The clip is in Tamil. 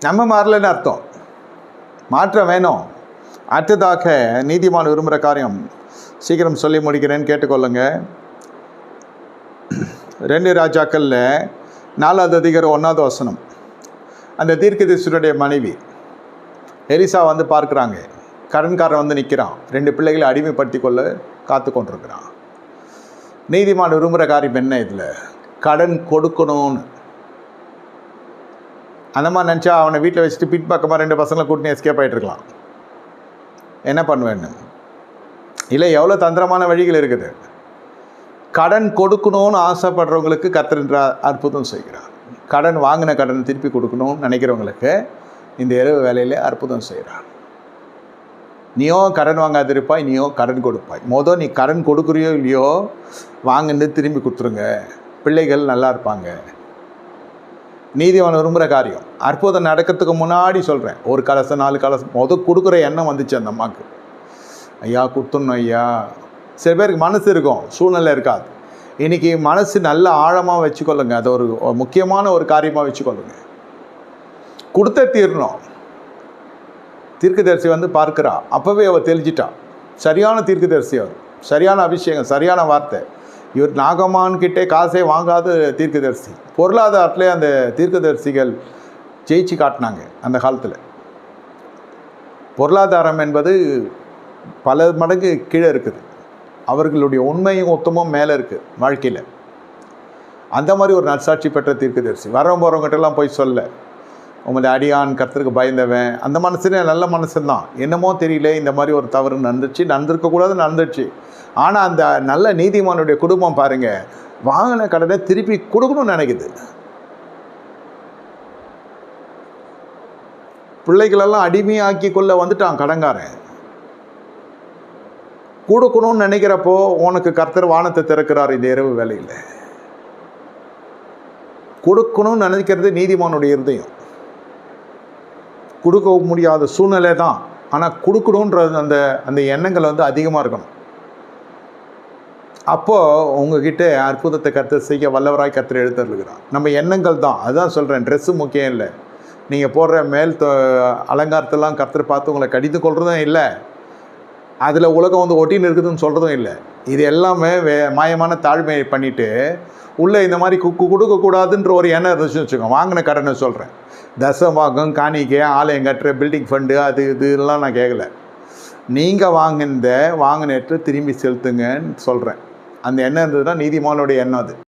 நம்ம மாறலன்னு அர்த்தம். மாற்றம் வேணும். அடுத்ததாக நீதிமான் விரும்புகிற காரியம் சீக்கிரம் சொல்லி முடிக்கிறேன்னு கேட்டுக்கொள்ளுங்க. 2 ராஜாக்களில் 4வது அதிகாரம் 1வது வசனம். அந்த தீர்க்கதரிசியுடைய மனைவி எலிசா வந்து பார்க்குறாங்க. கடன்காரன் வந்து நிற்கிறான். 2 பிள்ளைகளை அடிமைப்படுத்தி கொள்ள காத்து கொண்டிருக்கிறான். நீதிமான் விரும்புகிற காரியம் என்ன? இதில் கடன் கொடுக்கணும்னு. அந்த மாதிரி நினச்சா அவனை வீட்டில் வச்சுட்டு பின்பக்கமாக 2 பசங்களை கூட்டினு எஸ்கேப் ஆகிட்டுருக்கலாம். என்ன பண்ணுவேன்னு இல்லை, எவ்வளோ தந்திரமான வழிகள் இருக்குது. கடன் கொடுக்கணும்னு ஆசைப்படுறவங்களுக்கு கர்த்தர் அற்புதம் செய்கிறார். கடன் வாங்கின கடன் திருப்பி கொடுக்கணும்னு நினைக்கிறவங்களுக்கு இந்த இரவு வேலையில் அற்புதம் செய்கிறார். நீயோ கடன் வாங்காதிருப்பாய், நீயோ கடன் கொடுப்பாய். நீ கடன் கொடுக்குறியோ இல்லையோ, வாங்கிட்டு திரும்பி கொடுத்துருங்க. பிள்ளைகள் நல்லா இருப்பாங்க. நீதிவான் விரும்புகிற காரியம். அற்புதம் நடக்கிறதுக்கு முன்னாடி சொல்கிறேன், ஒரு கலசம் 4 கலசம் கொடுக்குற எண்ணம் வந்துச்சு அந்த அம்மாவுக்கு. ஐயா கொடுத்துடணும் ஐயா. சில பேருக்கு மனசு இருக்கும், சூழ்நிலை இருக்காது. இன்றைக்கி மனசு நல்ல ஆழமாக வச்சுக்கொள்ளுங்க. அது ஒரு முக்கியமான ஒரு காரியமாக வச்சுக்கொள்ளுங்க. கொடுத்த தீரணும். தீர்க்கதரிசி வந்து பார்க்குறா. அப்போவே அவள் தெளிஞ்சிட்டா. சரியான தீர்க்கதரிசி அவர், சரியான அபிஷேகம், சரியான வார்த்தை. இவர் நாகமான்கிட்டே காசே வாங்காத தீர்க்கதரிசி. பொருளாதாரத்திலே அந்த தீர்க்கதரிசிகள் ஜெயிச்சு காட்டினாங்க அந்த காலத்தில். பொருளாதாரம் என்பது பல மடங்கு கீழே இருக்குது. அவர்களுடைய உண்மையும் ஒத்தமும் மேலே இருக்குது வாழ்க்கையில். அந்த மாதிரி ஒரு நற்சாட்சி பெற்ற தீர்க்கதரிசி. போகிறவங்ககிட்டலாம் போய் சொல்ல, உங்களுடைய அடியான் கர்த்தருக்கு பயந்தவன், அந்த மனசுனே நல்ல மனசுதான். என்னமோ தெரியல, இந்த மாதிரி ஒரு தவறு நடந்திருக்கக்கூடாது, நடந்துச்சு. ஆனால் அந்த நல்ல நீதிமானுடைய குடும்பம் பாருங்கள், வாங்கின கடனை திருப்பி கொடுக்கணும்னு நினைக்குது. பிள்ளைகளெல்லாம் அடிமையாக்கி கொள்ள வந்துட்டான் கடன்காரன். கொடுக்கணும்னு நினைக்கிறப்போ உனக்கு கர்த்தர் வானத்தை திறக்கிறார் இந்த இரவு வேலையில். கொடுக்கணும்னு நினைக்கிறது நீதிமானுடைய இருதயம். கொடுக்க முடியாத சூழ்நிலை தான், ஆனால் கொடுக்கணுன்றது அந்த எண்ணங்கள் வந்து அதிகமாக இருக்கணும். அப்போது உங்ககிட்ட அற்புதத்தை கர்த்தர் செய்ய வல்லவராய் கர்த்தர் எழுத்தருளுகிறார். நம்ம எண்ணங்கள் தான். அதுதான் சொல்கிறேன், ட்ரெஸ்ஸு முக்கியம் இல்லை. நீங்கள் போடுற மேல் அலங்காரத்தெல்லாம் கர்த்தர் பார்த்து உங்களை கடித்து கொள்றதும் இல்லை, அதில் உலகம் வந்து ஒட்டின்னு இருக்குதுன்னு சொல்கிறதும் இல்லை. இது எல்லாமே மாயமான தாழ்மையை பண்ணிவிட்டு உள்ளே இந்த மாதிரி கொடுக்கக்கூடாதுன்ற ஒரு எண்ணம் இருந்துச்சுன்னு வச்சுக்கோங்க. வாங்கின கடனை சொல்கிறேன், தசமாகம், காணிக்கை, ஆலயம் கட்டுற, பில்டிங் ஃபண்டு, அது இதெல்லாம் நான் கேட்கல. நீங்கள் வாங்கினேற்று திரும்பி செலுத்துங்கன்னு சொல்கிறேன். அந்த எண்ணம் இருந்ததுன்னா நீதிமானுடைய எண்ணம் அது.